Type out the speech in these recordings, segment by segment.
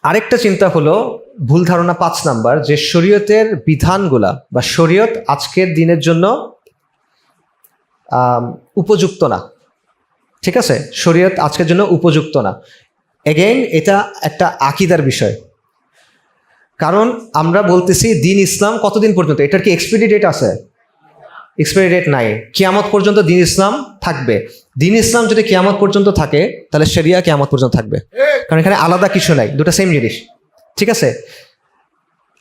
আরেকটা চিন্তা হলো ভুল ধারণা 5 নাম্বার, যে শরীয়তের বিধানগুলা বা শরীয়ত আজকের দিনের জন্য উপযুক্ত না। ঠিক আছে, শরীয়ত আজকের জন্য উপযুক্ত না। এগেইন এটা একটা আকীদার বিষয়, কারণ আমরা বলতেছি দিন ইসলাম কতদিন পর্যন্ত, এটার কি এক্সপায়ারি ডেট আছে? এক্সপায়ারি ডেট নাই। কিয়ামত পর্যন্ত দিন ইসলাম থাকবে। দিন ইসলাম যদি কিয়ামত পর্যন্ত থাকে, তাহলে শরিয়া কিয়ামত পর্যন্ত থাকবে, কারণ এখানে আলাদা কিছু নাই, দুটো সেম জিনিস। ঠিক আছে,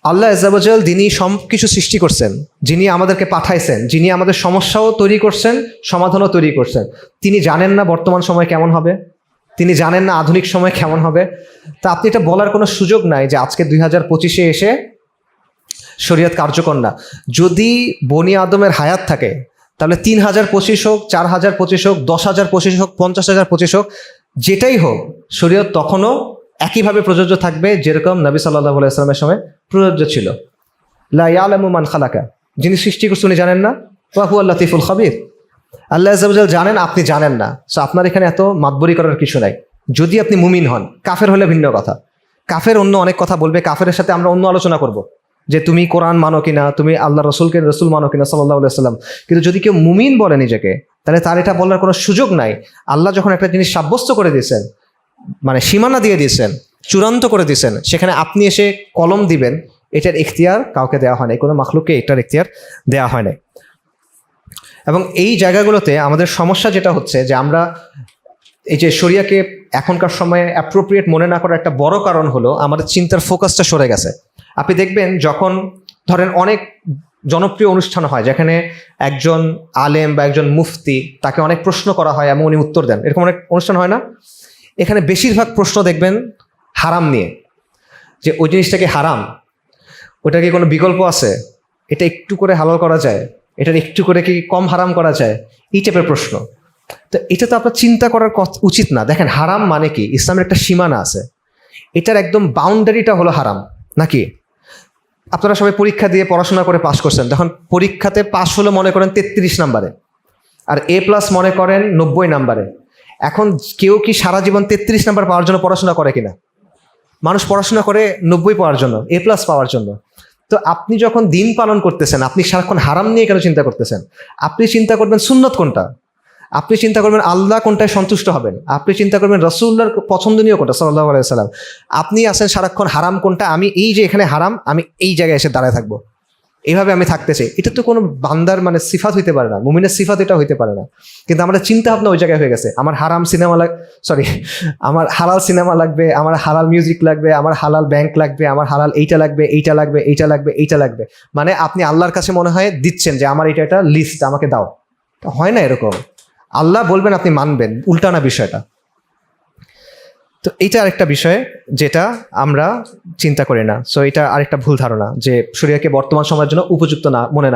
আল্লাহ আজ্জা ওয়া জাল যিনি সব কিছু সৃষ্টি করছেন, যিনি আমাদেরকে পাঠাইছেন, যিনি আমাদের সমস্যাও তৈরি করছেন, সমাধানও তৈরি করছেন, তিনি জানেন না বর্তমান সময় কেমন হবে, তিনি জানেন না আধুনিক সময় কেমন হবে। তা আপনি এটা বলার কোনো সুযোগ নাই যে আজকে 2025-এ এসে শরীয়ত কার্যকর না। যদি বনি আদমের হায়াত থাকে, তাহলে 3025 হোক, 4025 হোক, 10,025 হোক, 50,025 হোক, যেটাই হোক, শরীয়ত তখনও একইভাবে প্রযোজ্য থাকবে যেরকম নবী সাল্লাল্লাহু আলাইহি ওয়াসাল্লামের সময় প্রযোজ্য ছিল। লা ইয়ালামু মান খালাকা, যিনি সৃষ্টি করছেন উনি জানেন না, ওয়া হুয়াল লাতীফুল খাবীর, আল্লাহ আজ্জা ওয়া জাল জানেন, আপনি জানেন না। সো আপনার এখানে এত মাতবরি করার কিছু নাই। যদি আপনি মুমিন হন, কাফের হলে ভিন্ন কথা। কাফের অন্য অনেক কথা বলবে, কাফের সাথে আমরা অন্য আলোচনা করব, যে তুমি কোরআন মানো কিনা, তুমি আল্লাহ রসুলকে রসুল মানো কিনা সাল্লাল্লাহু আলাইহি ওয়াসাল্লাম। কিন্তু যদি কেউ মুমিন বলে নিজেকে, তাহলে তার এটা বলার কোনো সুযোগ নাই। আল্লাহ যখন একটা জিনিস সাব্যস্ত করে দিয়েছেন, মানে সীমানা দিয়ে দিয়েছেন, চূড়ান্ত করে দিয়েছেন, সেখানে আপনি এসে কলম দিবেন, এটার ইখতিয়ার কাউকে দেওয়া হয় নাই, কোনো মাখলুককে এটার ইখতিয়ার দেওয়া হয় নাই। এবং এই জায়গাগুলোতে আমাদের সমস্যা যেটা হচ্ছে, যে আমরা এই যে শরিয়াকে এখনকার সময়ে অ্যাপ্রোপ্রিয়েট মনে না করার একটা বড় কারণ হলো আমাদের চিন্তার ফোকাসটা সরে গেছে। আপনি দেখবেন যখন ধরেন অনেক জনপ্রিয় অনুষ্ঠান হয়, যেখানে একজন আলেম বা একজন মুফতি, তাকে অনেক প্রশ্ন করা হয় এবং উনি উত্তর দেন, এরকম অনেক অনুষ্ঠান হয় না? এখানে বেশিরভাগ প্রশ্ন দেখবেন হারাম নিয়ে, যে ওই জিনিসটাকে হারাম, ওটা কি কোনো বিকল্প আছে, এটা একটু করে হালাল করা যায়, এটার একটু করে কি কম হারাম করা যায়, এই টাইপের প্রশ্ন। তো এটা তো আপনার চিন্তা করার উচিত না। দেখেন হারাম মানে কি, ইসলামের একটা সীমানা আছে, এটার একদম বাউন্ডারিটা হলো হারাম, নাকি? আপনারা সবাই পরীক্ষা দিয়ে পড়াশোনা করে পাস করছেন, তখন পরীক্ষাতে পাস হলো মনে করেন 33 নাম্বারে, আর A+ মনে করেন 90 নাম্বারে। এখন কেউ কি সারা জীবন 33 নাম্বার পাওয়ার জন্য পড়াশোনা করে কিনা? মানুষ পড়াশোনা করে 90 পাওয়ার জন্য, A+ পাওয়ার জন্য। তো আপনি যখন দিন পালন করতেছেন, আপনি সারাক্ষণ হারাম নিয়ে কেন চিন্তা করতেছেন? আপনি চিন্তা করবেন সুন্নত কোনটা, আপনি চিন্তা করবেন আল্লাহ কোনটায় সন্তুষ্ট হবেন, আপনি চিন্তা করবেন রাসূলুল্লাহর পছন্দনীয় কোনটা সাল্লাল্লাহু আলাইহি ওয়াসাল্লাম। আপনি আছেন সারাক্ষণ হারাম কোনটা, আমি এই যে এখানে হারাম, আমি এই জায়গায় এসে দাঁড়ায় থাকবো, এইভাবে আমি থাকতে চাই। এটা তো কোনো বান্দার মানে সিফাত হইতে পারে না, মুমিনের সিফাত এটা হইতে পারে না। কিন্তু আমাদের চিন্তা ভাবনা ওই জায়গায় হয়ে গেছে, আমার হারাম সিনেমা আমার হালাল সিনেমা লাগবে, আমার হালাল মিউজিক লাগবে, আমার হালাল ব্যাংক লাগবে, আমার হালাল এইটা লাগবে, এইটা লাগবে, এইটা লাগবে, এইটা লাগবে। মানে আপনি আল্লাহর কাছে মনে হয় দিচ্ছেন যে আমার এটা লিস্ট আমাকে দাও। হয় না এরকম। আল্লাহ বলবেন, আপনি মানবেন, উল্টানা বিষয়টা। তো এইটা আরেকটা বিষয় যেটা আমরা চিন্তা করি না। সো এটা আরেকটা ভুল ধারণা, যে শরিয়াকে বর্তমান সময়ের জন্য উপযুক্ত না মনে না